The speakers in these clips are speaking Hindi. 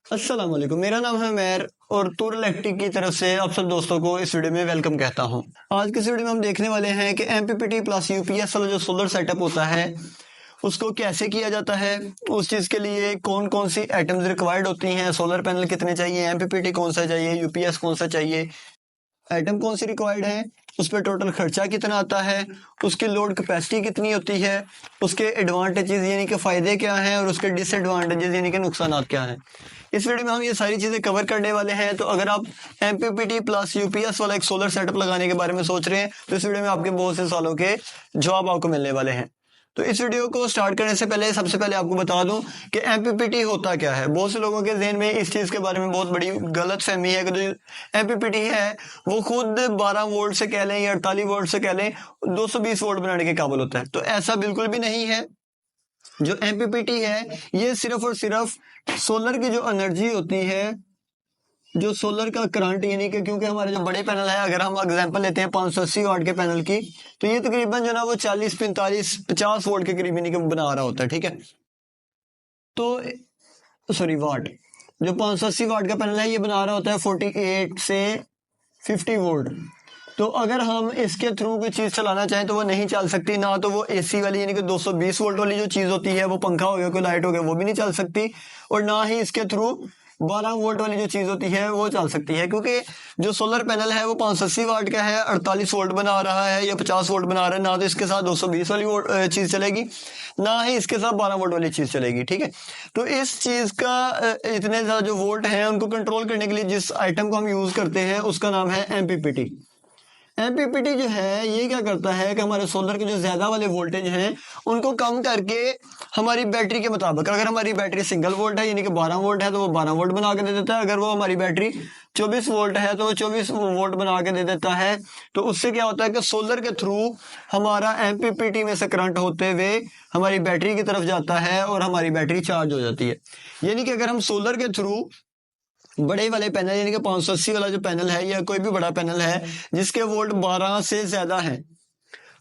अस्सलाम वालेकुम, मेरा नाम है मैर और टूर इलेक्ट्रिक की तरफ से आप सब दोस्तों को इस वीडियो में वेलकम कहता हूं। आज की इस वीडियो में हम देखने वाले हैं कि एमपीपीटी प्लस यूपीएस वाला जो सोलर सेटअप होता है उसको कैसे किया जाता है, उस चीज़ के लिए कौन कौन सी आइटम्स रिक्वायर्ड होती हैं, सोलर पैनल कितने चाहिए, एमपीपीटी कौन सा चाहिए, यूपीएस कौन सा चाहिए, आइटम कौन सी रिक्वायर्ड है, उस पर टोटल खर्चा कितना आता है, उसकी लोड कैपेसिटी कितनी होती है, उसके एडवांटेजेस यानी कि फ़ायदे क्या हैं और उसके डिसएडवांटेजेस यानी कि नुकसान क्या हैं। इस वीडियो में हम ये सारी चीज़ें कवर करने वाले हैं। तो अगर आप एमपीपीटी प्लस यूपीएस वाला एक सोलर सेटअप लगाने के बारे में सोच रहे हैं तो इस वीडियो में आपके बहुत से सवालों के जवाब आपको मिलने वाले हैं। तो इस वीडियो को स्टार्ट करने से पहले सबसे पहले आपको बता दूं कि एमपीपीटी होता क्या है। बहुत से लोगों के जहन में इस चीज़ के बारे में बहुत बड़ी गलत फहमी है कि जो एमपीपीटी है वो खुद 12 वोल्ट से कह लें या 48 वोल्ट से कह लें 220 वोल्ट बनाने के काबिल होता है। तो ऐसा बिल्कुल भी नहीं है। जो एमपीपीटी है ये सिर्फ और सिर्फ सोलर की जो एनर्जी होती है, जो सोलर का करंट यानी कि क्योंकि हमारे जो बड़े पैनल है, अगर हम एग्जांपल लेते हैं 580 वाट के पैनल की, तो ये तकरीबन जो ना वो 40 45 50 वोल्ट के करीब यानी कि बना रहा होता है। ठीक है, तो सॉरी वाट, जो 580 वाट का पैनल है ये बना रहा होता है 48 से 50 वोल्ट। तो अगर हम इसके थ्रू कोई चीज़ चलाना चाहें तो वो नहीं चल सकती। ना तो वो एसी वाली यानी कि 220 वोल्ट वाली जो चीज़ होती है, वो पंखा हो गया कोई लाइट हो गया, वो भी नहीं चल सकती। और ना ही इसके थ्रू 12 वोल्ट वाली जो चीज़ होती है वो चल सकती है, क्योंकि जो सोलर पैनल है वो 580 वाट का है, 48 वोल्ट बना रहा है या 50 वोल्ट बना रहा है। ना तो इसके साथ 220 वाली चीज़ चलेगी, ना ही इसके साथ 12 वोल्ट वाली चीज़ चलेगी। ठीक है, तो इस चीज़ का इतने ज़्यादा जो वोल्ट हैं उनको कंट्रोल करने के लिए जिस आइटम को हम यूज़ करते हैं उसका नाम है एमपीपीटी। एमपीपीटी जो है ये क्या करता है कि हमारे सोलर के जो ज़्यादा वाले वोल्टेज हैं उनको कम करके हमारी बैटरी के मुताबिक, अगर हमारी बैटरी सिंगल वोल्ट है यानी कि 12 वोल्ट है तो वो 12 वोल्ट बना के दे देता है। अगर वो हमारी बैटरी 24 वोल्ट है तो वो 24 वोल्ट बना के दे देता है। तो उससे क्या होता है कि सोलर के थ्रू हमारा एमपीपीटी में से करंट होते हुए हमारी बैटरी की तरफ जाता है और हमारी बैटरी चार्ज हो जाती है। यानी कि अगर हम सोलर के थ्रू बड़े वाले पैनल यानी कि 580 वाला जो पैनल है या कोई भी बड़ा पैनल है जिसके वोल्ट 12 से ज्यादा है,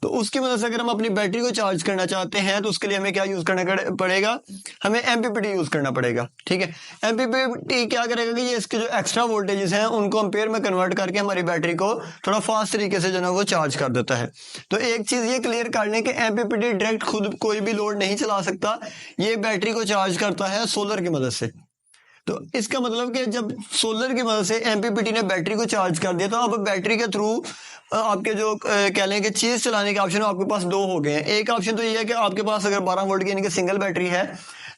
तो उसकी मदद से अगर हम अपनी बैटरी को चार्ज करना चाहते हैं तो उसके लिए हमें क्या यूज करना पड़ेगा, हमें एमपीपीटी यूज करना पड़ेगा। ठीक है, एमपीपीटी क्या करेगा कि ये इसके जो एक्स्ट्रा वोल्टेजेस हैं उनको एम्पेयर में कन्वर्ट करके हमारी बैटरी को थोड़ा फास्ट तरीके से जो है वो चार्ज कर देता है। तो एक चीज ये क्लियर कर लें कि एमपीपीटी डायरेक्ट खुद कोई भी लोड नहीं चला सकता, ये बैटरी को चार्ज करता है सोलर की मदद से। तो इसका मतलब कि जब सोलर की मदद से एमपीपीटी ने बैटरी को चार्ज कर दिया तो अब बैटरी के थ्रू आपके जो कह लें कि चीज़ चलाने के ऑप्शन आपके पास दो हो गए हैं। एक ऑप्शन तो ये है कि आपके पास अगर 12 वोल्ट की यानी कि सिंगल बैटरी है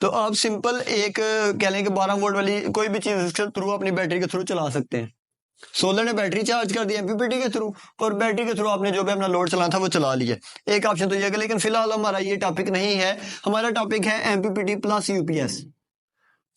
तो आप सिंपल एक कह लें कि 12 वोल्ट वाली कोई भी चीज़ इसके थ्रू अपनी बैटरी के थ्रू चला सकते हैं। सोलर ने बैटरी चार्ज कर दी एमपीपीटी के थ्रू और बैटरी के थ्रू आपने जो भी अपना लोड चलाना था वो चला लिया। एक ऑप्शन तो ये है, लेकिन फिलहाल हमारा ये टॉपिक नहीं है, हमारा टॉपिक है एमपीपीटी प्लस यूपीएस।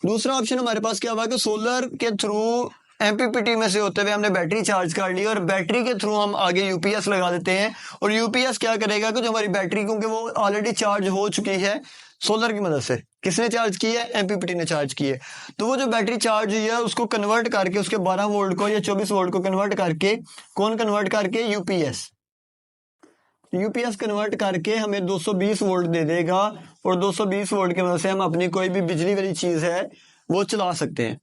दूसरा ऑप्शन हमारे पास क्या हुआ कि सोलर के थ्रू एमपीपीटी में से होते हुए हमने बैटरी चार्ज कर ली और बैटरी के थ्रू हम आगे यूपीएस लगा देते हैं। और यूपीएस क्या करेगा कि जो हमारी बैटरी, क्योंकि वो ऑलरेडी चार्ज हो चुकी है सोलर की मदद से, किसने चार्ज की है, एमपीपीटी ने चार्ज की है, तो वो जो बैटरी चार्ज हुई है उसको कन्वर्ट करके उसके 12 वोल्ट को या 24 वोल्ट को कन्वर्ट करके, कौन कन्वर्ट करके, यूपीएस कन्वर्ट करके हमें 220 वोल्ट दे देगा और 220 वोल्ट की मदद से हम अपनी कोई भी बिजली वाली चीज़ है वो चला सकते हैं।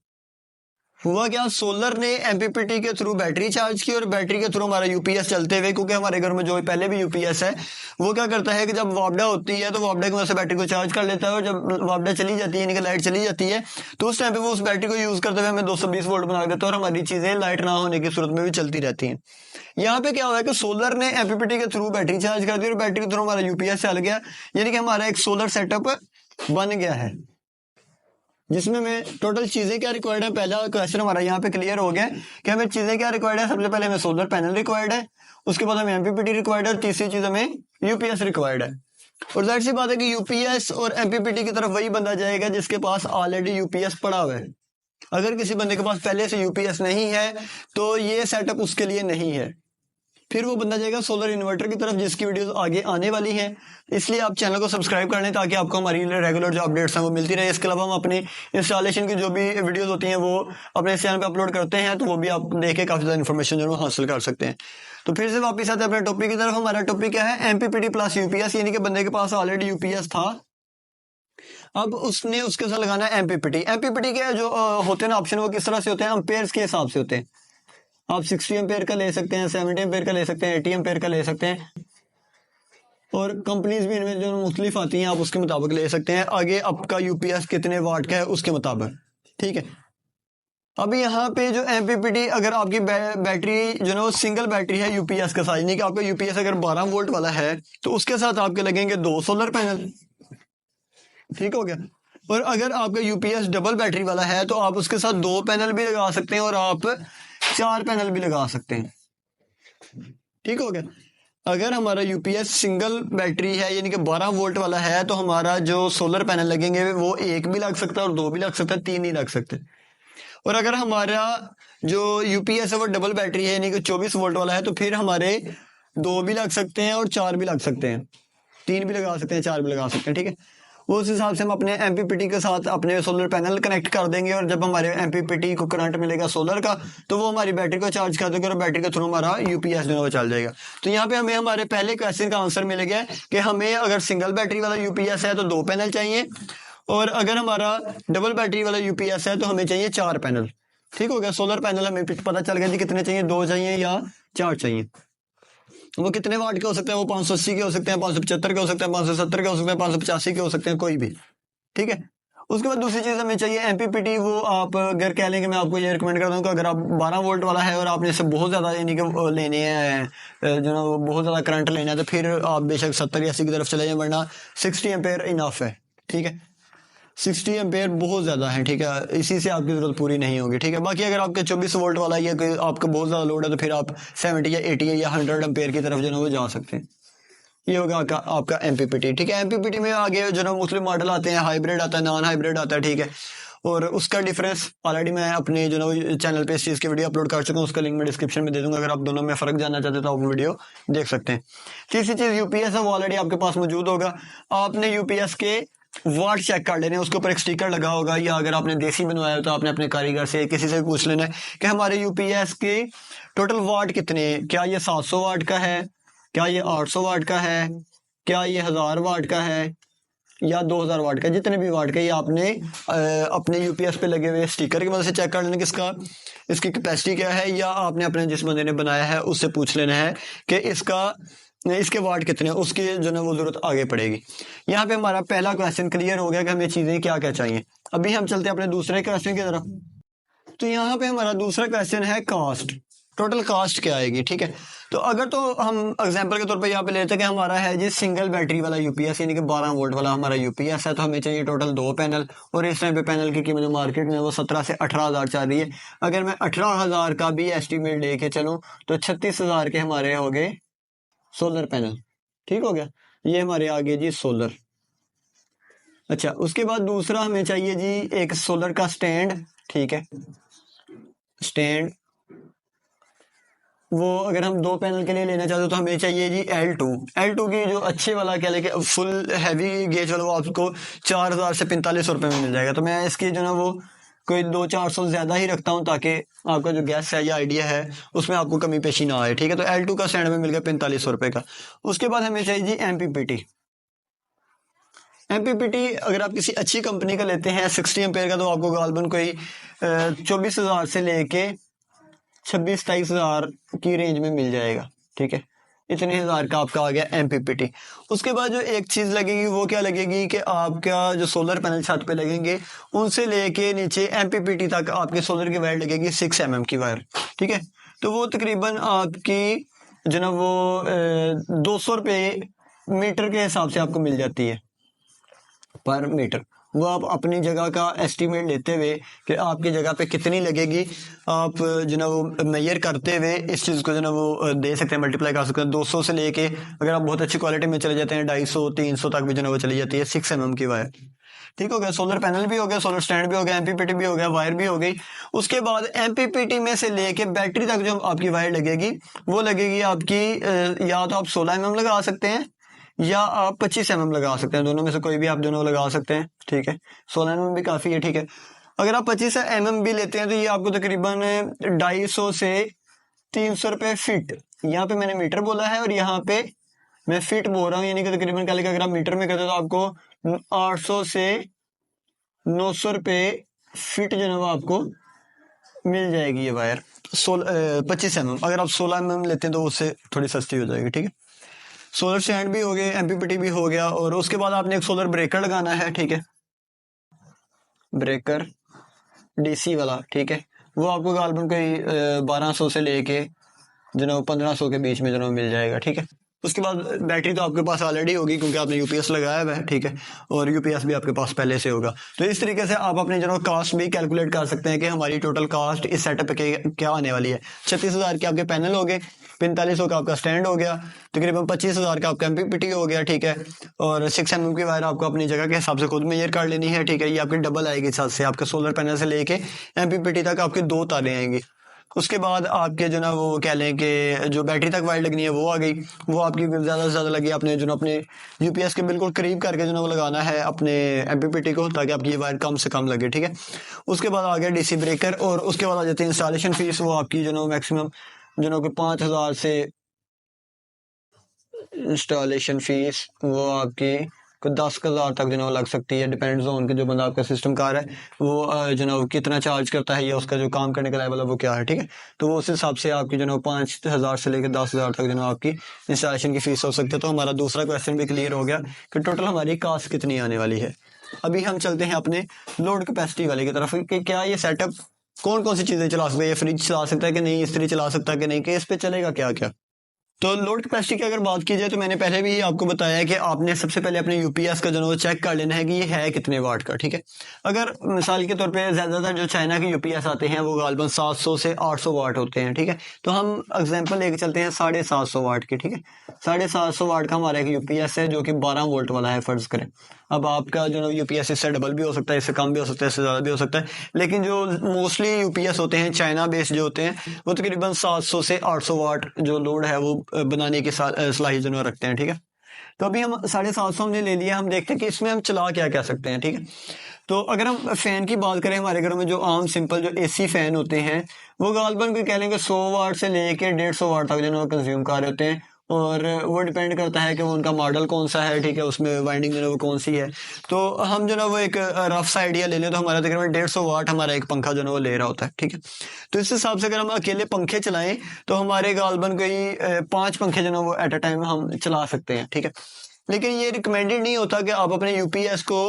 हुआ क्या, सोलर ने एमपीपीटी के थ्रू बैटरी चार्ज की और बैटरी के थ्रू हमारा यूपीएस चलते हुए, क्योंकि हमारे घर में जो पहले भी यूपीएस है वो क्या करता है कि जब वापडा होती है तो वापडा की मदद से बैटरी को चार्ज कर लेता है और जब वापडा चली जाती है यानी कि लाइट चली जाती है तो उस टाइम पे वो उस बैटरी को यूज करते हुए हमें 220 वोल्ट बना देता है और हमारी चीजें लाइट ना होने की सूरत में भी चलती रहती हैं। यहाँ पे क्या हुआ है कि सोलर ने एमपीपीटी के थ्रू बैटरी चार्ज कर दी और बैटरी के थ्रू हमारा यूपीएस चल गया, यानी कि हमारा एक सोलर सेटअप बन गया है जिसमें में टोटल चीज़ें क्या रिक्वायर्ड है। पहला क्वेश्चन हमारा यहाँ पे क्लियर हो गया कि हमें चीज़ें क्या रिक्वायर्ड है। सबसे पहले हमें सोलर पैनल रिक्वायर्ड है, उसके बाद हमें एमपीपीटी रिक्वायर्ड है और तीसरी चीज़ हमें यूपीएस रिक्वायर्ड है। और जाहिर सी बात है कि यूपीएस और एमपीपीटी की तरफ वही बंदा जाएगा जिसके पास ऑलरेडी यूपीएस पड़ा हुआ है। अगर किसी बंदे के पास पहले से यूपीएस नहीं है तो ये सेटअप उसके लिए नहीं है, फिर वो बंदा जाएगा सोलर इन्वर्टर की तरफ जिसकी वीडियोस आगे आने वाली हैं। इसलिए आप चैनल को सब्सक्राइब कर लें ताकि आपको हमारी रेगुलर जो अपडेट्स हैं वो मिलती रहे। इसके अलावा हम अपने इंस्टॉलेशन की जो भी वीडियोस होती हैं वो अपने इस चैनल पे अपलोड करते हैं, तो वो भी आप देख के काफ़ी ज़्यादा इन्फॉर्मेशन जो है हासिल कर सकते हैं। तो फिर से वापस आते हैं अपने टॉपिक की तरफ। हमारा टॉपिक क्या है, एमपीपीटी प्लस यूपीएस, यानी कि बंदे के पास ऑलरेडी यूपीएस था अब उसने उसके साथ लगाना है एमपीपीटी। एमपीपीटी के जो होते हैं ना ऑप्शन, वो किस तरह से होते हैं, अम्पेयर्स के हिसाब से होते हैं। आप 60 एम्पेयर का ले सकते हैं, 70 एम्पेयर का ले सकते हैं, 80 एम्पेयर का ले सकते हैं, और कंपनीज भी इनमें जो मुख्तलिफ आती हैं, आप उसके मुताबिक ले सकते हैं। आगे आपका यूपीएस कितने वाट का है उसके मुताबिक, ठीक है। अभी यहाँ पे जो एमपीपीटी, अगर आपकी बैटरी जो ना वो सिंगल बैटरी है यूपीएस का साइज, नहीं कि आपका यूपीएस अगर 12 वोल्ट वाला है तो उसके साथ आपके लगेंगे 2 सोलर पैनल, ठीक हो गया। और अगर आपका यूपीएस डबल बैटरी वाला है तो आप उसके साथ 2 पैनल भी लगा सकते हैं और आप 4 पैनल भी लगा सकते हैं, ठीक हो गया। अगर हमारा यूपीएस सिंगल बैटरी है यानी कि 12 वोल्ट वाला है तो हमारा जो सोलर पैनल लगेंगे वो 1 भी लग सकता है और 2 भी लग सकता है, 3 नहीं लग सकते। और अगर हमारा जो यूपीएस है वो डबल बैटरी है यानी कि 24 वोल्ट वाला है तो फिर हमारे 2 भी लग सकते हैं और 4 भी लग सकते हैं, 3 भी लगा सकते हैं, 4 भी लगा सकते हैं, ठीक है। वो उस हिसाब से हम अपने एमपीपीटी के साथ अपने सोलर पैनल कनेक्ट कर देंगे और जब हमारे एमपीपीटी को करंट मिलेगा सोलर का तो वो हमारी बैटरी को चार्ज कर देगा और बैटरी के थ्रू हमारा यूपीएस जो है वो चल जाएगा। तो यहाँ पे हमें हमारे पहले क्वेश्चन का आंसर मिल गया कि हमें अगर सिंगल बैटरी वाला यूपीएस है तो 2 पैनल चाहिए, और अगर हमारा डबल बैटरी वाला यूपीएस है तो हमें चाहिए 4 पैनल, ठीक हो गया। सोलर पैनल हमें पता चल गया जी कितने चाहिए, 2 चाहिए या 4 चाहिए। वो कितने वाट के हो सकते हैं, वो 580 के हो सकते हैं, 575 के हो सकते हैं, 570 के हो सकते हैं, 585 के हो सकते हैं, कोई भी, ठीक है। उसके बाद दूसरी चीज हमें चाहिए एमपीपीटी। वो आप अगर कह लें कि मैं आपको ये रिकमेंड करता हूँ कि अगर आप 12 वोल्ट वाला है और आपने इससे बहुत ज्यादा यानी कि लेने हैं जो ना वो बहुत ज्यादा करंट लेना है तो फिर आप बेशक 70 या 80 की तरफ चले जाए, वरना 60 एम्पेयर इनफ है, ठीक है। 60 एम्पेयर बहुत ज़्यादा है, ठीक है, इसी से आपकी ज़रूरत पूरी नहीं होगी, ठीक है। बाकी अगर आपके 24 वोल्ट वाला या कोई आपका बहुत ज़्यादा लोड है तो फिर आप 70 या 80 या 100 एम्पेयर की तरफ जो है वो जा सकते हैं। ये होगा आपका एमपीपीटी, ठीक है। एमपीपीटी में आगे जो ना मुख्तलिफ मॉडल आते हैं, हाइब्रिड आता है, नॉन हाइब्रिड आता है, ठीक है। और उसका डिफरेंस ऑलरेडी मैं अपने जो ना चैनल पे इस चीज़ की वीडियो अपलोड कर चुका हूँ, उसका लिंक मैं डिस्क्रिप्शन में दे दूंगा। अगर आप दोनों में फ़र्क जानना चाहते हो तो आप वीडियो देख सकते हैं। तीसरी चीज़ यूपीएस है, वो ऑलरेडी आपके पास मौजूद होगा। आपने यूपीएस के वाट चेक कर लेने, उसके ऊपर एक स्टिकर लगा होगा, या अगर आपने देसी बनवाया हो तो आपने अपने कारीगर से किसी से भी पूछ लेना है कि हमारे यूपीएस के टोटल वाट कितने हैं, क्या ये 700 वाट का है, क्या ये 800 वाट का है, क्या ये 1000 वाट का है या 2000 वाट का, जितने भी वाट का, ये आपने अपने यूपीएस पे लगे हुए स्टिकर की मदद से चेक कर लेना किसका इसकी कैपेसिटी क्या है, या आपने अपने जिस बंदे ने बनाया है उससे पूछ लेना है कि इसके वाट कितने, उसकी जो है वो जरूरत आगे पड़ेगी। यहाँ पे हमारा पहला क्वेश्चन क्लियर हो गया कि हमें चीजें क्या क्या चाहिए। अभी हम चलते हैं अपने दूसरे क्वेश्चन की तरफ। तो यहाँ पे हमारा दूसरा क्वेश्चन है कास्ट, टोटल कास्ट क्या आएगी, ठीक है। तो अगर तो हम एग्जांपल के तौर पे यहाँ पे लेते हैं कि हमारा है जी सिंगल बैटरी वाला यूपीएस यानी कि 12 वोल्ट वाला हमारा यूपीएस है, तो हमें चाहिए टोटल 2 पैनल, और इस टाइम पे पैनल की कीमत मार्केट में वो 17 से 18,000 चल रही है। अगर मैं 18,000 का भी एस्टिमेट लेके चलूँ तो 36,000 के हमारे हो गए सोलर पैनल, ठीक हो गया। ये हमारे आगे जी सोलर। अच्छा, उसके बाद दूसरा हमें चाहिए जी एक सोलर का स्टैंड, ठीक है। स्टैंड वो अगर हम 2 पैनल के लिए लेना चाहते हो तो हमें चाहिए जी L2 की जो अच्छे वाला क्या लेके फुल हैवी गेज वाला वो आपको 4,000 से 45 रुपए में मिल जाएगा। तो मैं इसकी जो ना वो कोई 200-400 ज्यादा ही रखता हूँ ताकि आपका जो गैस है या आइडिया है उसमें आपको कमी पेशी ना आए, ठीक है। तो L2 का स्टैंड में मिल गया 45 रुपए का। उसके बाद हमें चाहिए जी एमपीपीटी अगर आप किसी अच्छी कंपनी का लेते हैं 60 एम्पेयर का तो आपको गालबन कोई 24,000 से लेके 26-27,000 की रेंज में मिल जाएगा, ठीक है। इतने हजार का आपका आ गया एमपीपीटी। उसके बाद जो एक चीज लगेगी वो क्या लगेगी कि आपका जो सोलर पैनल छत पे लगेंगे उनसे लेके नीचे एमपीपीटी तक आपके सोलर की वायर लगेगी 6 mm की वायर, ठीक है। तो वो तकरीबन आपकी जो ना वो 200 रुपये मीटर के हिसाब से आपको मिल जाती है पर मीटर। वो आप अपनी जगह का एस्टीमेट लेते हुए कि आपकी जगह पे कितनी लगेगी, आप जो ना वो मेजर करते हुए इस चीज़ को जो ना वो दे सकते हैं, मल्टीप्लाई कर सकते हैं। 200 से लेके अगर आप बहुत अच्छी क्वालिटी में चले जाते हैं 250-300 तक भी जो ना वो चली जाती है 6 mm की वायर, ठीक हो गया। सोलर पैनल भी हो गया, सोलर स्टैंड भी हो गया, एमपीपीटी भी हो गया, वायर भी हो गई। उसके बाद एमपीपीटी में से लेके बैटरी तक जो आपकी वायर लगेगी वो लगेगी आपकी या तो आप 16 mm लगा सकते हैं या आप 25 mm लगा सकते हैं, दोनों में से कोई भी आप दोनों लगा सकते हैं, ठीक है। 16 mm भी काफ़ी है, ठीक है। अगर आप 25 mm भी लेते हैं तो ये आपको तकरीबन 250 से 300 रुपये फिट, यहाँ पे मैंने मीटर बोला है और यहाँ पे मैं फिट बोल रहा हूँ, यानी कि तकरीबन कल के अगर आप मीटर में करते हो तो आपको 800 से 900 रुपये फिट जो है वो आपको मिल जाएगी ये वायर 25 mm। अगर आप 16 mm लेते हैं तो उससे थोड़ी सस्ती हो जाएगी, ठीक है। सोलर स्टैंड भी हो गए, एमपीपीटी भी हो गया, और उसके बाद आपने एक सोलर ब्रेकर लगाना है, ठीक है, ब्रेकर डीसी वाला, ठीक है। वो आपको गालबन कोई 1200 से लेके जो 1500 के बीच में जो मिल जाएगा, ठीक है। उसके बाद बैटरी तो आपके पास ऑलरेडी होगी क्योंकि आपने यूपीएस लगाया हुआ है, ठीक है, और यूपीएस भी आपके पास पहले से होगा। तो इस तरीके से आप अपने जो कास्ट भी कैलकुलेट कर सकते हैं कि हमारी टोटल कास्ट इस सेटअप के क्या आने वाली है। 36,000 के आपके पैनल हो गए, 4500 का आपका स्टैंड हो गया, तकरीबन 25,000 का आपका एमपीपीटी हो गया, ठीक है, और 6 mm की वायर आपको अपनी जगह के हिसाब से खुद मेजर कर लेनी है, ठीक है। ये आपकी डबल आएगी साथ से, आपके सोलर पैनल से लेके एमपीपीटी तक आपकी 2 तारें आएंगी। उसके बाद आपके जो ना वो कह लें कि जो बैटरी तक वायर लगनी है वो आ गई, वो आपकी ज़्यादा से ज़्यादा लगी, आपने जो अपने यूपीएस के बिल्कुल करीब करके जो ना वो लगाना है अपने एमपीपीटी को, ताकि आपकी ये वायर कम से कम लगे, ठीक है। उसके बाद आ गया डीसी ब्रेकर, और उसके बाद आ जाती है इंस्टॉलेशन फीस। वो आपकी जो ना मैक्सिमम जो ना 5,000 से इंस्टॉलेशन फीस वो आपकी को 10,000 तक जो ना लग सकती है, डिपेंड्स ऑन के जो बंदा आपका सिस्टम कार है वो जो ना कितना चार्ज करता है या उसका जो काम करने का लेवल है वो क्या है, ठीक है। तो वो उस हिसाब से आपकी जो ना 5,000 से लेकर 10,000 तक जो ना आपकी इंस्टॉलेशन की फीस हो सकती है। तो हमारा दूसरा क्वेश्चन भी क्लियर हो गया कि टोटल हमारी कास्ट कितनी आने वाली है। अभी हम चलते हैं अपने लोड कैपेसिटी वाले की तरफ कि क्या ये सेटअप कौन कौन सी चीज़ें चला सकता है, ये फ्रिज चला सकता है कि नहीं, इस्त्री चला सकता है कि नहीं, कि इस पे चलेगा क्या क्या। तो लोड कैपेसिटी की अगर बात की जाए तो मैंने पहले भी आपको बताया है कि आपने सबसे पहले अपने यूपीएस का जो है वो चेक कर लेना है कि ये है कितने वाट का, ठीक है। अगर मिसाल के तौर पे ज़्यादातर जो चाइना के यूपीएस आते हैं वो गालबन 700 से 800 वाट होते हैं, ठीक है। तो हम एग्जांपल लेके चलते हैं 750 वाट की, ठीक है। 750 वाट का हमारा एक यूपीएस है जो कि 12 वोल्ट वाला है, फ़र्ज़ करें। अब आपका जो यूपीएस इससे डबल भी हो सकता है, इससे कम भी हो सकता है, इससे ज़्यादा भी हो सकता है, लेकिन जो मोस्टली यूपीएस होते हैं चाइना बेस्ड जो होते हैं वो तकरीबन 700 से 800 वाट जो लोड है वो बनाने की सलाहियत जो रखते हैं, ठीक है। तो अभी हम 750 हमने ले लिया, हम देखते हैं कि इसमें हम चला क्या क्या सकते हैं, ठीक है। तो अगर हम फ़ैन की बात करें, हमारे घरों में जो आम सिंपल जो एसी फ़ैन होते हैं वो गालबन कोई कह लेंगे 100 वाट से लेके 150 वाट तक जो कंज्यूम कर रहे होते हैं, और वो डिपेंड करता है कि वो उनका मॉडल कौन सा है, ठीक है, उसमें वाइंडिंग जो है वो कौन सी है। तो हम जो ना वो एक रफ सा आइडिया ले लें तो हमारा तकरीबन 150 वाट हमारा एक पंखा जो है वो ले रहा होता है, ठीक है। तो इस हिसाब से अगर हम अकेले पंखे चलाएं तो हमारे गालबन कोई 5 पंखे जो ना वो एट अ टाइम हम चला सकते हैं, ठीक है। लेकिन ये रिकमेंडेड नहीं होता कि आप अपने यूपीएस को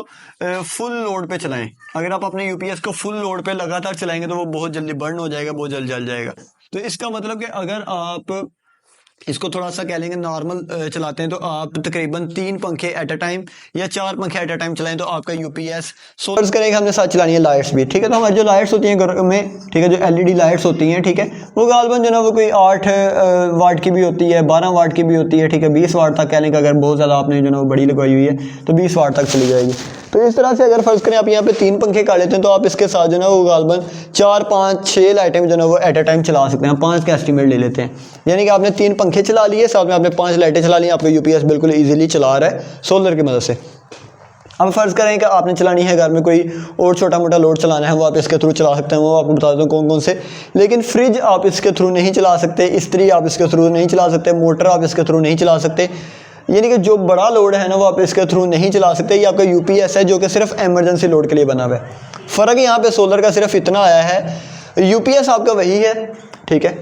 फुल लोड पे चलाएं। अगर आप अपने यूपीएस को फुल लोड पे लगातार चलाएंगे तो वो बहुत जल्दी बर्न हो जाएगा, बहुत जल्द जल जाएगा। तो इसका मतलब कि अगर आप इसको थोड़ा सा कह लेंगे नॉर्मल चलाते हैं तो आप तकरीबन 3 पंखे एट अ टाइम या 4 पंखे एट अ टाइम चलाएं तो आपका यूपीएस सोलर करेंगे। हमने साथ चलानी है लाइट्स भी, ठीक है। तो हमारी जो लाइट्स होती हैं घर में, ठीक है, जो एलईडी लाइट्स होती हैं, ठीक है, वो गालबन जो ना वो कोई 8 वाट की भी होती है, 12 वाट की भी होती है, ठीक है, 20 वाट तक कह लेंगे। अगर बहुत ज़्यादा आपने जो ना वो बड़ी लगवाई हुई है तो 20 वाट तक चली जाएगी। तो इस तरह से अगर फर्ज करें आप यहाँ पे 3 पंखे काट लेते हैं तो आप इसके साथ जो ना वो गालबन 4, 5, 6 लाइटें जो ना वो एट अ टाइम चला सकते हैं। 5 का एस्टिमेट ले लेते हैं, यानी कि आपने 3 पंखे चला लिए, साथ में आपने 5 लाइटें चला ली, आपका यूपीएस बिल्कुल इजीली चला रहा है सोलर की मदद से। अब फर्ज करें कि आपने चलानी है घर में कोई और छोटा मोटा लोड चलाना है, वो आप इसके थ्रू चला सकते हैं। वो आपको बता देता हूँ कौन कौन से। लेकिन फ्रिज आप इसके थ्रू नहीं चला सकते, इस्त्री आप इसके थ्रू नहीं चला सकते, मोटर आप इसके थ्रू नहीं चला सकते, यानी कि जो बड़ा लोड है ना वो आप इसके थ्रू नहीं चला सकते। ये आपका यूपीएस है जो कि सिर्फ इमरजेंसी लोड के लिए बना हुआ है। फ़र्क यहाँ पे सोलर का सिर्फ इतना आया है, यूपीएस आपका वही है, ठीक है,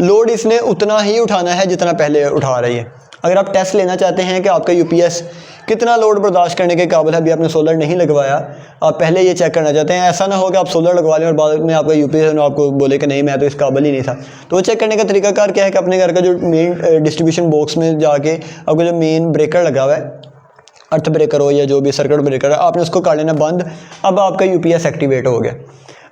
लोड इसने उतना ही उठाना है जितना पहले उठा रही है। अगर आप टेस्ट लेना चाहते हैं कि आपका यूपीएस कितना लोड बर्दाश्त करने के काबिल है, अभी आपने सोलर नहीं लगवाया, आप पहले ये चेक करना चाहते हैं, ऐसा ना हो कि आप सोलर लगवा लें और बाद में आपका यूपीएस आपको बोले कि नहीं मैं तो इस काबिल ही नहीं था। तो वो चेक करने का तरीकाकार क्या है कि अपने घर का जो मेन डिस्ट्रीब्यूशन बॉक्स में जाके आपको जो मेन ब्रेकर लगा हुआ है, अर्थ ब्रेकर हो या जो भी सर्किट ब्रेकर है, आपने उसको कर लेना बंद। अब आपका यूपीएस एक्टिवेट हो गया।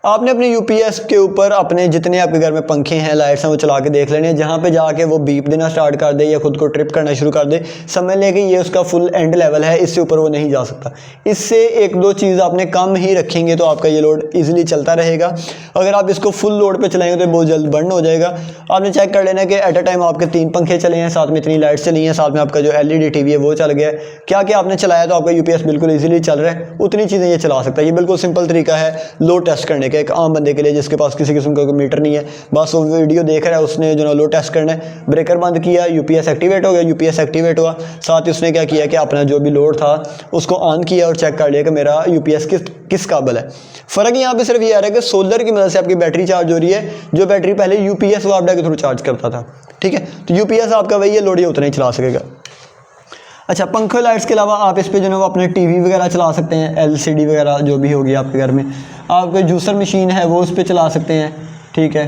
आपने अपने यूपीएस के ऊपर अपने जितने आपके घर में पंखे हैं, लाइट्स हैं, वो चला के देख लेने हैं। जहाँ पे जाके वो बीप देना स्टार्ट कर दे या खुद को ट्रिप करना शुरू कर दे, समझ लें कि ये उसका फुल एंड लेवल है, इससे ऊपर वो नहीं जा सकता। इससे 1-2 चीज़ आपने कम ही रखेंगे तो आपका ये लोड ईजिली चलता रहेगा। अगर आप इसको फुल लोड पर चलाएंगे तो बहुत जल्द बर्न हो जाएगा। आपने चेक कर लेना है कि एट अ टाइम आपके 3 पंखे चले हैं, साथ में इतनी लाइट्स चली हैं, साथ में आपका जो एलईडी टीवी है वो चल गया है। क्या क्या आपने चलाया तो आपका यूपीएस बिल्कुल ईजिली चल रहा है, उतनी चीज़ें ये चला सकता है। ये बिल्कुल सिंपल तरीका है लोड टेस्ट करने ठीक है, एक आम बंदे के लिए जिसके पास किसी किस्म का मीटर नहीं है, बस वो वीडियो देख रहा है, उसने जो ना लोड टेस्ट करना है, ब्रेकर बंद किया, यूपीएस एक्टिवेट हो गया, यूपीएस एक्टिवेट हुआ, साथ ही उसने क्या किया कि अपना जो भी लोड था उसको ऑन किया और चेक कर लिया कि मेरा यूपीएस किस काबिल है। फ़र्क यहाँ पे सिर्फ ये आ रहा है कि सोलर की मदद से आपकी बैटरी चार्ज हो रही है, जो बैटरी पहले यूपीएस वापडा के थ्रू चार्ज करता था, ठीक है। तो यूपीएस आपका वही है, लोड ये उतना ही चला सकेगा। अच्छा, पंखे लाइट्स के अलावा आप इस पे जो है वो अपने टीवी वगैरह चला सकते हैं, एलसीडी वगैरह जो भी होगी आपके घर में, आपके जूसर मशीन है वो उस पर चला सकते हैं, ठीक है,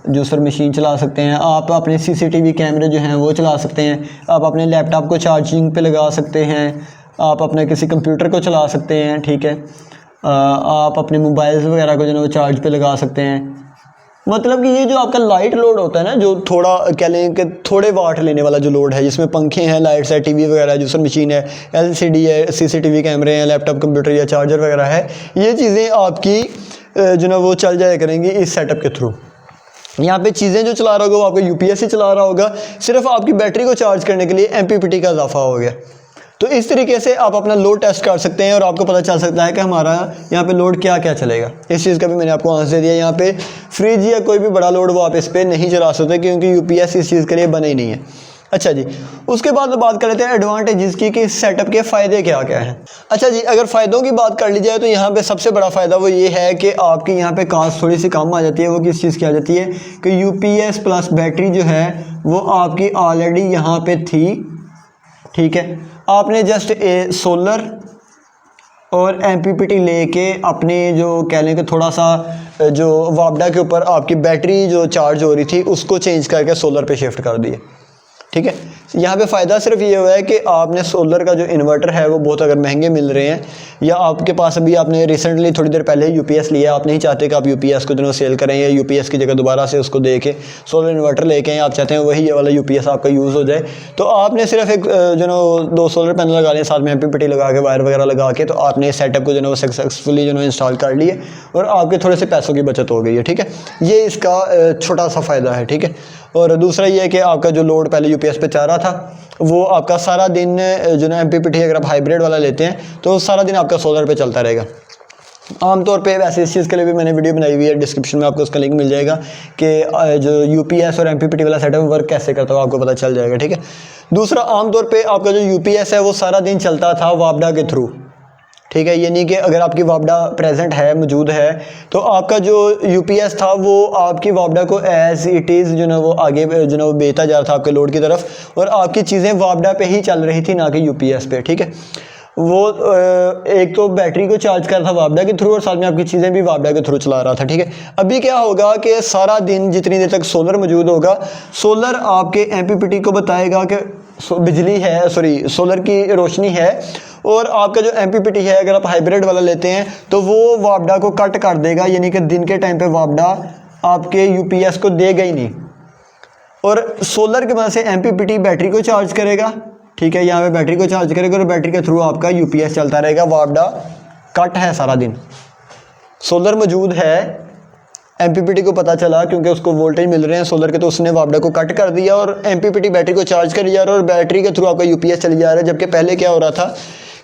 जूसर मशीन चला सकते हैं आप, अपने सीसीटीवी कैमरे जो हैं वो चला सकते हैं, आप अपने लैपटॉप को चार्जिंग पे लगा सकते हैं, आप अपने किसी कंप्यूटर को चला सकते हैं, ठीक है, आप अपने मोबाइल्स वगैरह को जो है वो चार्ज पे लगा सकते हैं। मतलब कि ये जो आपका लाइट लोड होता है ना, जो थोड़ा कह लें कि थोड़े वाट लेने वाला जो लोड है, जिसमें पंखे हैं, लाइट्स है, टीवी वगैरह, जूसर मशीन है, एलसीडी है, सीसीटीवी कैमरे हैं, लैपटॉप कंप्यूटर या चार्जर वगैरह है, ये चीज़ें आपकी जो ना वो चल जाया करेंगी इस सेटअप के थ्रू। यहाँ पे चीज़ें जो चला रहा होगा वो आपका यूपीएस ही चला रहा होगा, सिर्फ आपकी बैटरी को चार्ज करने के लिए एमपीपीटी का इजाफा हो गया। तो इस तरीके से आप अपना लोड टेस्ट कर सकते हैं और आपको पता चल सकता है कि हमारा यहाँ पे लोड क्या क्या चलेगा। इस चीज़ का भी मैंने आपको आंसर दिया। यहाँ पे फ्रिज या कोई भी बड़ा लोड वो आप इस पर नहीं चला सकते क्योंकि यूपीएस इस चीज़ के लिए बने ही नहीं है। अच्छा जी, उसके बाद बात कर लेते हैं एडवांटेजेस की कि इस सेटअप के फ़ायदे क्या क्या हैं। अच्छा जी, अगर फ़ायदों की बात कर ली जाए तो यहाँ पे सबसे बड़ा फ़ायदा वो ये है कि आपकी यहाँ पे कास्ट थोड़ी सी कम आ जाती है। वो किस चीज़ की आ जाती है कि यूपीएस प्लस बैटरी जो है वो आपकी ऑलरेडी यहाँ पे थी, ठीक है। आपने जस्ट सोलर और एमपीपीटी लेके अपने जो कह लें कि थोड़ा सा जो वापडा के ऊपर आपकी बैटरी जो चार्ज हो रही थी उसको चेंज करके सोलर पे शिफ्ट कर दिए, ठीक है। यहाँ पे फ़ायदा सिर्फ ये हुआ है कि आपने सोलर का जो इन्वर्टर है वो बहुत अगर महंगे मिल रहे हैं, या आपके पास अभी आपने रिसेंटली थोड़ी देर पहले यूपीएस लिया, आप नहीं चाहते कि आप यूपीएस को जो सेल करें या यूपीएस की जगह दोबारा से उसको दे के सोलर इन्वर्टर लेके आए, आप चाहते हैं वही ये वाला यूपीएस आपका यूज़ हो जाए, तो आपने सिर्फ एक जो ना 2 सोलर पैनल लगा लें, साथ में एमपीपीटी लगा के वायर वगैरह लगा के, तो आपने इस सेटअप को जो है सक्सेसफुली जो है इंस्टॉल कर लिए और आपके थोड़े से पैसों की बचत हो गई है, ठीक है। ये इसका छोटा सा फ़ायदा है, ठीक है। और दूसरा ये है कि आपका जो लोड पहले यूपीएस पे चाह रहा था वो आपका सारा दिन जो ना एमपीपीटी अगर आप हाइब्रिड वाला लेते हैं तो सारा दिन आपका सोलर पे चलता रहेगा। आमतौर पे वैसे इस चीज़ के लिए भी मैंने वीडियो बनाई हुई है, डिस्क्रिप्शन में आपको उसका लिंक मिल जाएगा कि जो यूपीएस और एमपीपीटी वाला सेटअप वर्क कैसे करता है आपको पता चल जाएगा, ठीक है। दूसरा, आमतौर पे आपका जो यूपीएस है वो सारा दिन चलता था वापडा के थ्रू, ठीक है। ये नहीं कि अगर आपकी वापडा प्रेजेंट है, मौजूद है, तो आपका जो यूपीएस था वो आपकी वापडा को एज इट इज़ जो ना वो आगे जो ना वो बेचता जा रहा था आपके लोड की तरफ, और आपकी चीज़ें वापडा पे ही चल रही थी, ना कि यूपीएस पे, ठीक है। वो एक तो बैटरी को चार्ज कर रहा था वापडा के थ्रू और साथ में आपकी चीज़ें भी वापडा के थ्रू चला रहा था, ठीक है। अभी क्या होगा कि सारा दिन जितनी देर तक सोलर मौजूद होगा, सोलर आपके एमपीपीटी को बताएगा कि बिजली है, सोलर की रोशनी है, और आपका जो एमपीपीटी है अगर आप हाइब्रिड वाला लेते हैं तो वो वापडा को कट कर देगा, यानी कि दिन के टाइम पे वापडा आपके यूपीएस को देगा ही नहीं, और सोलर की मदद से एमपीपीटी बैटरी को चार्ज करेगा, ठीक है। यहाँ पे बैटरी को चार्ज करेगा और बैटरी के थ्रू आपका यूपीएस चलता रहेगा। वापडा कट है सारा दिन, सोलर मौजूद है, एमपीपीटी को पता चला क्योंकि उसको वोल्टेज मिल रहे हैं सोलर के, तो उसने वापडा को कट कर दिया और एमपीपीटी बैटरी को चार्ज कर जा रहा है और बैटरी के थ्रू आपका यूपीएस चली जा रहा है। जबकि पहले क्या हो रहा था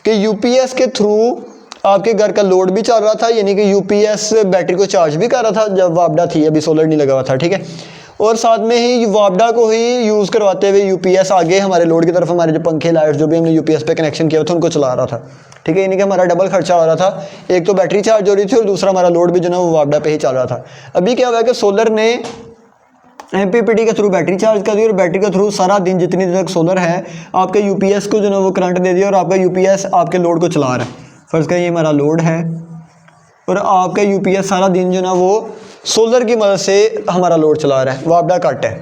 कि यूपीएस के थ्रू आपके घर का लोड भी चल रहा था, यानी कि यूपीएस बैटरी को चार्ज भी कर रहा था जब वापडा थी, अभी सोलर नहीं लगा हुआ था, ठीक है। और साथ में ही वापडा को ही यूज़ करवाते हुए यूपीएस आगे हमारे लोड की तरफ हमारे जो पंखे लाइट्स जो भी हमने यूपीएस पे कनेक्शन किया था उनको चला रहा था, ठीक है। यानी कि हमारा डबल खर्चा हो रहा था, एक तो बैटरी चार्ज हो रही थी और दूसरा हमारा लोड भी जो ना वो वापडा पे ही चल रहा था। अभी क्या हुआ है कि सोलर ने एमपीपीटी के थ्रू बैटरी चार्ज कर दी और बैटरी के थ्रू सारा दिन जितनी देर तक सोलर है आपके यूपीएस को जो ना वो करंट दे दिया और आपका यूपीएस आपके लोड को चला रहा है। फर्स्ट का ये हमारा लोड है और आपका यूपीएस सारा दिन जो ना वो सोलर की मदद से हमारा लोड चला रहा है, वापडा कट है,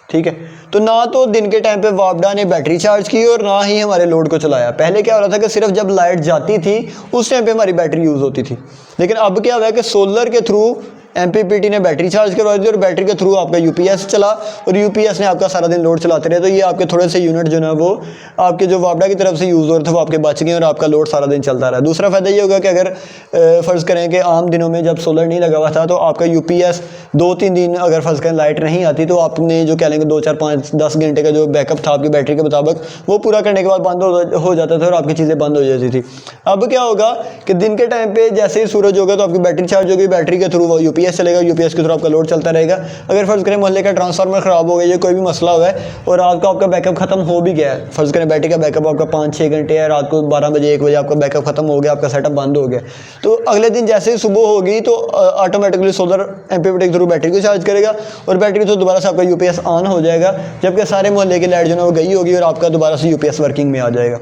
ठीक है। तो ना तो दिन के टाइम पे वापडा ने बैटरी चार्ज की और ना ही हमारे लोड को चलाया। पहले क्या हो रहा था कि सिर्फ जब लाइट जाती थी उस टाइम पे हमारी बैटरी यूज़ होती थी, लेकिन अब क्या हुआ है कि सोलर के थ्रू MPPT ने बैटरी चार्ज करवा दी और बैटरी के थ्रू आपका UPS चला और UPS ने आपका सारा दिन लोड चलाते रहे। तो ये आपके थोड़े से यूनिट जो है वो आपके जो वापडा की तरफ से यूज़ हो रहे थे वो आपके बच गए और आपका लोड सारा दिन चलता रहा। दूसरा फ़ायदा ये होगा कि अगर फ़र्ज़ करें कि आम दिनों में जब सोलर नहीं लगा हुआ था तो आपका UPS 2-3 दिन अगर फ़र्ज़ करें लाइट नहीं आती तो आपने जो कह लेंगे 2, 4, 5, 10 घंटे का जो बैकअप था आपकी बैटरी के मुताबिक वो पूरा करने के बाद बंद हो जाता था और आपकी चीज़ें बंद हो जाती थी। अब क्या होगा कि दिन के टाइम पे जैसे ही सूरज होगा तो आपकी बैटरी चार्ज होगी, बैटरी के थ्रू वो UPS चलेगा, UPS के थ्रू आपका लोड चलता रहेगा। अगर फ़र्ज़ करें मोहल्ले का ट्रांसफार्मर ख़राब हो गया या कोई भी मसला हुआ है और रात को आपका बैकअप ख़त्म हो भी गया है, फ़र्ज़ करें बैटरी का बैकअप आपका 5-6 घंटे है, रात को 12 बजे 1 बजे आपका बैकअप ख़त्म हो गया, आपका सेटअप बंद हो गया, तो अगले दिन जैसे ही सुबह होगी तो ऑटोमेटिकली सोलर MPPT के थ्रू बैटरी को चार्ज करेगा और बैटरी के थ्रू दोबारा से आपका UPS ऑन हो जाएगा, जबकि सारे मोहल्ले की लाइट जो है वो गई होगी और आपका दोबारा से UPS वर्किंग में आ जाएगा।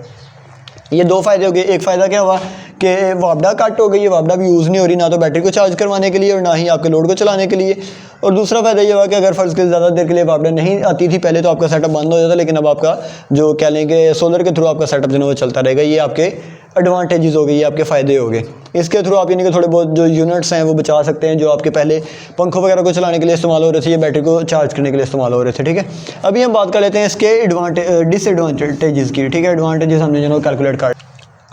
ये 2 फ़ायदे हो गए। एक फ़ायदा क्या हुआ कि वापडा कट हो गई, ये वापडा भी यूज़ नहीं हो रही, ना तो बैटरी को चार्ज करवाने के लिए और ना ही आपके लोड को चलाने के लिए। और दूसरा फ़ायदा ये हुआ कि अगर फ़र्ज़ के ज़्यादा देर के लिए वापडा नहीं आती थी पहले तो आपका सेटअप बंद हो जाता, लेकिन अब आपका जो कह लेंगे सोलर के थ्रू आपका सेटअप जो है वो चलता रहेगा। ये आपके एडवांटेजेस हो गए, ये आपके फ़ायदे हो गए। इसके थ्रू आप यानी कि थोड़े बहुत जो यूनिट्स हैं वो बचा सकते हैं जो आपके पहले पंखों वगैरह को चलाने के लिए इस्तेमाल हो रहे थे, ये बैटरी को चार्ज करने के लिए इस्तेमाल हो रहे थे। ठीक है, अभी हम बात कर लेते हैं इसके डिसएडवांटेजेस की। ठीक है, एडवांटेजेस हमने जो कैलकुलेट कर।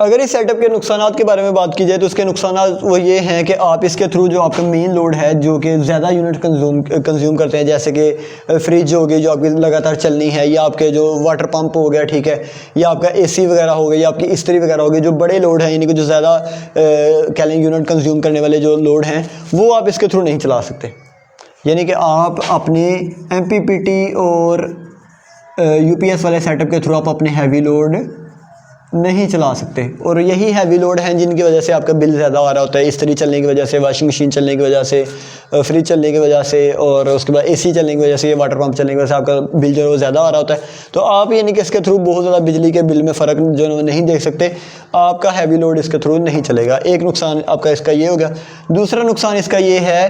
अगर इस सेटअप के नुकसानात के बारे में बात की जाए तो उसके नुकसानात वो ये हैं कि आप इसके थ्रू जो आपका मेन लोड है जो कि ज़्यादा यूनिट कंज्यूम करते हैं, जैसे कि फ्रिज हो गई जो आपकी लगातार चलनी है, या आपके जो वाटर पंप हो गया, ठीक है, या आपका AC वगैरह हो गई, या आपकी इस्त्री वगैरह हो गई, जो बड़े लोड हैं यानी कि जो ज़्यादा कह लें यूनिट कंज्यूम करने वाले जो लोड हैं वो आप इसके थ्रू नहीं चला सकते। यानी कि आप अपने MPPT और UPS वाले सेटअप के थ्रू आप अपने हैवी लोड नहीं चला सकते। और यही हैवी लोड हैं जिनकी वजह से आपका बिल ज़्यादा आ रहा होता है, इस्त्री चलने की वजह से, वॉशिंग मशीन चलने की वजह से, फ्रिज चलने की वजह से, और उसके बाद AC चलने की वजह से, वाटर पंप चलने की वजह से आपका बिल जो है वो ज़्यादा आ रहा होता है। तो आप यानी कि इसके थ्रू बहुत ज़्यादा बिजली के बिल में फ़र्क जो है नहीं देख सकते, आपका हैवी लोड इसके थ्रू नहीं चलेगा। एक नुकसान आपका इसका ये हो गया। दूसरा नुकसान इसका ये है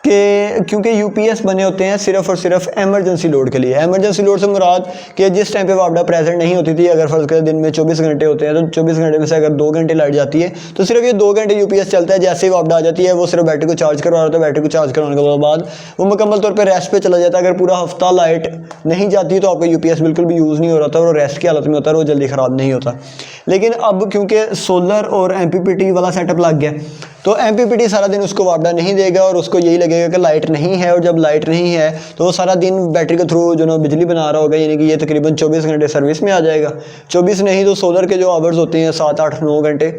कि क्योंकि UPS बने होते हैं सिर्फ़ और सिर्फ एमरजेंसी लोड के लिए। एमरजेंसी लोड से मुराद कि जिस टाइम पे वापडा प्रेजेंट नहीं होती थी, अगर फ़र्ज़ करें दिन में 24 घंटे होते हैं तो 24 घंटे में से अगर 2 घंटे लाइट जाती है तो सिर्फ ये 2 घंटे UPS चलता है। जैसे ही वापडा आ जाती है वो सिर्फ बैटरी को चार्ज करवा रहा होता है, बैटरी को चार्ज करवाने के बाद वो मुकम्मल तौर पर रेस्ट पे चला जाता है। अगर पूरा हफ्ता लाइट नहीं जाती तो आपका UPS बिल्कुल भी यूज़ नहीं हो रहा था और रेस्ट की हालत में होता है, वो जल्दी ख़राब नहीं होता। लेकिन अब क्योंकि सोलर और MPPT वाला सेटअप लग गया तो MPPT सारा दिन उसको वापडा नहीं देगा और उसको यही लगेगा कि लाइट नहीं है, और जब लाइट नहीं है तो वो सारा दिन बैटरी के थ्रू जो ना बिजली बना रहा होगा, यानी कि ये तकरीबन 24 घंटे सर्विस में आ जाएगा। 24 नहीं तो सोलर के जो आवर्स होते हैं 7, 8, 9 घंटे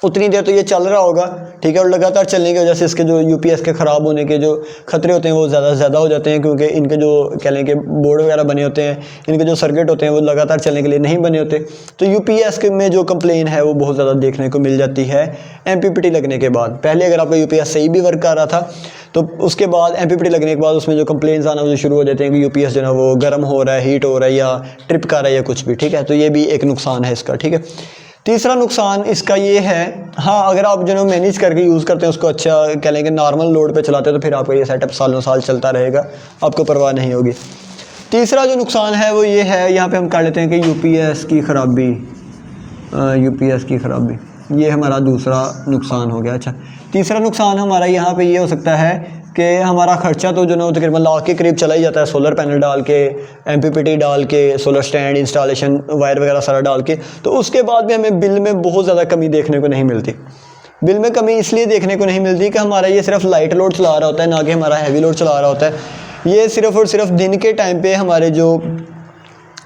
उतनी देर तो ये चल रहा होगा, ठीक है। और लगातार चलने की वजह से इसके जो UPS के ख़राब होने के जो खतरे होते हैं वो ज़्यादा से ज़्यादा हो जाते हैं, क्योंकि इनके जो कह लें कि बोर्ड वगैरह बने होते हैं, इनके जो सर्किट होते हैं वो लगातार चलने के लिए नहीं बने होते। तो UPS के में जो कंप्लेन है वो बहुत ज़्यादा देखने को मिल जाती है MPPT लगने के बाद। पहले अगर आपका UPS सही भी वर्क कर रहा था तो उसके बाद MPPT लगने के बाद उसमें जो कंप्लेंट्स आना वो शुरू हो जाते हैं कि UPS जो है वो गर्म हो रहा है, हीट हो रहा है, या ट्रिप कर रहा है, या कुछ भी, ठीक है। तो ये भी एक नुकसान है इसका, ठीक है। तीसरा नुकसान इसका ये है, हाँ, अगर आप जो है मैनेज करके यूज़ करते हैं उसको, अच्छा कह लेंगे नॉर्मल लोड पे चलाते हैं तो फिर आपका ये सेटअप सालों साल चलता रहेगा, आपको परवाह नहीं होगी। तीसरा जो नुकसान है वो ये है, यहाँ पे हम कर लेते हैं कि UPS की ख़राबी, ये हमारा दूसरा नुकसान हो गया। अच्छा, तीसरा नुकसान हमारा यहाँ पे ये हो सकता है कि हमारा ख़र्चा तो जो ना तकरीबन लाख के करीब चला ही जाता है, सोलर पैनल डाल के, MPPT डाल के, सोलर स्टैंड इंस्टॉलेशन, वायर वगैरह सारा डाल के, तो उसके बाद भी हमें बिल में बहुत ज़्यादा कमी देखने को नहीं मिलती। बिल में कमी इसलिए देखने को नहीं मिलती कि हमारा ये सिर्फ लाइट लोड चला रहा होता है, ना कि हमारा हैवी लोड चला रहा होता है। ये सिर्फ़ और सिर्फ दिन के टाइम पे हमारे जो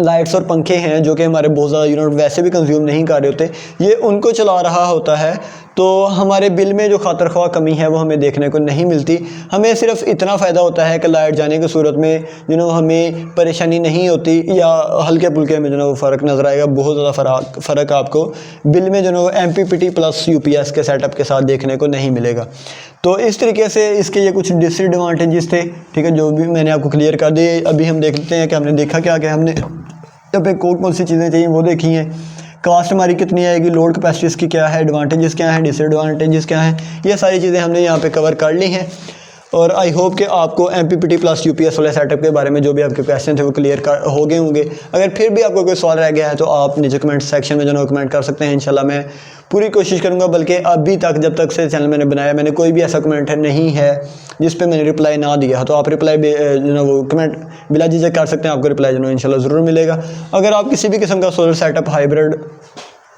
लाइट्स और पंखे हैं जो कि हमारे बहुत ज़्यादा यूनिट वैसे भी कंज्यूम नहीं कर रहे होते, ये उनको चला रहा होता है, तो हमारे बिल में जो खातर ख्वाह कमी है वो हमें देखने को नहीं मिलती। हमें सिर्फ इतना फ़ायदा होता है कि लाइट जाने की सूरत में हमें परेशानी नहीं होती, या हल्के फुल्के में वो फ़र्क नज़र आएगा। बहुत ज़्यादा फ़र्क आपको बिल में MPPT प्लस UPS के सेटअप के साथ देखने को नहीं मिलेगा। तो इस तरीके से इसके ये कुछ डिसएडवांटेजेस थे, ठीक है, जो भी मैंने आपको क्लियर कर दिए। अभी हम देख लेते हैं कि हमने देखा क्या, हमने जब पे कौन सी चीज़ें चाहिए वो देखी हैं, कास्ट हमारी कितनी आएगी, लोड कैपेसिटी इसकी क्या है, एडवांटेजेस क्या हैं, डिसएडवांटेजेस क्या हैं, ये सारी चीज़ें हमने यहाँ पे कवर कर ली हैं। और आई होप कि आपको MPPT प्लस UPS वाले सेटअप के बारे में जो भी आपके क्वेश्चन थे वो क्लियर हो गए होंगे। अगर फिर भी आपको कोई सवाल रह गया है तो आप नीचे कमेंट सेक्शन में जो है कमेंट कर सकते हैं। इंशाल्लाह मैं पूरी कोशिश करूंगा, बल्कि अभी तक जब तक से चैनल मैंने बनाया मैंने कोई भी ऐसा कमेंट नहीं है जिस पे मैंने रिप्लाई ना दिया, तो आप रिप्लाई जो है वो कमेंट बिला झिझक कर सकते हैं, आपको रिप्लाई जो है इंशाल्लाह ज़रूर मिलेगा। अगर आप किसी भी किस्म का सोलर सेटअप हाइब्रिड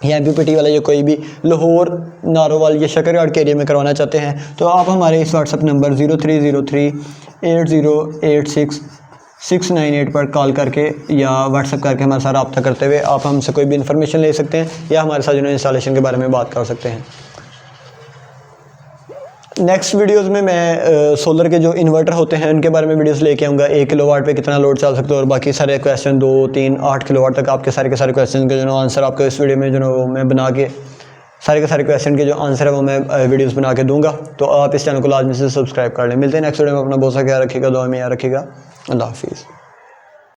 या MPPT वाला या कोई भी लाहौर, नारोवाल या शकरयार्ड के एरिया में करवाना चाहते हैं तो आप हमारे इस व्हाट्सअप नंबर 0303808698 पर कॉल करके या व्हाट्सअप करके हमारे साथ रब्ता करते हुए आप हमसे कोई भी इन्फॉर्मेशन ले सकते हैं या हमारे साथ जो इंस्टॉलेशन के बारे में बात कर सकते हैं। नेक्स्ट वीडियोस में मैं सोलर के जो इन्वर्टर होते हैं उनके बारे में वीडियोस लेके आऊँगा। 1 किलोवाट पे कितना लोड चल सकता है और बाकी सारे क्वेश्चन 2, 3, 8 किलोवाट तक आपके सारे के सारे क्वेश्चन के जो आंसर आपको इस वीडियो में जो वो मैं बना के सारे के सारे क्वेश्चन के जो आंसर है वो मैं वीडियोस बना के दूंगा। तो आप इस चैनल को लाजमी से सब्सक्राइब कर लें। मिलते हैं नेक्स्ट वीडियो में। अपना बहुत सा ख्याल रखिएगा, दुआ में याद रखिएगा। अल्लाह हाफिज़।